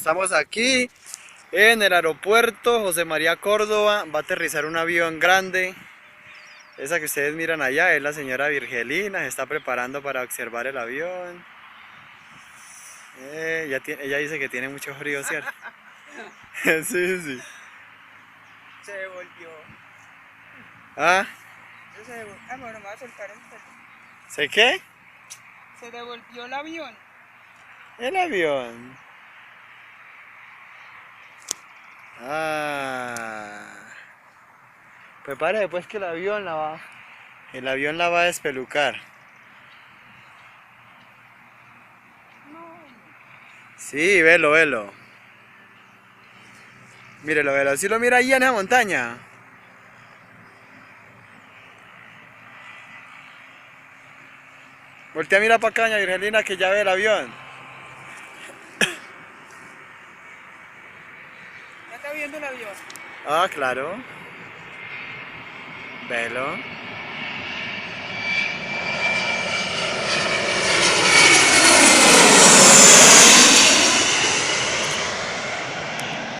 estamos aquí en el aeropuerto José María Córdoba. Va a aterrizar un avión grande. Esa que ustedes miran allá es la señora Virgelina. Se está preparando para observar el avión. Ella dice que tiene mucho frío, ¿cierto? Sí, sí. Se devolvió. Ah, Se devolvió. Ah, bueno, me va a soltar el pelo. ¿sé qué? Se devolvió el avión. El avión. Ah. Prepare pues que el avión la va a despelucar. No. Sí, velo, velo. Mírelo, velo. ¿Sí lo mira ahí en la montaña? Voltea, mira para acá, doña Virgelina, que ya ve el avión. ¿Ya está viendo el avión? Ah, claro. Velo.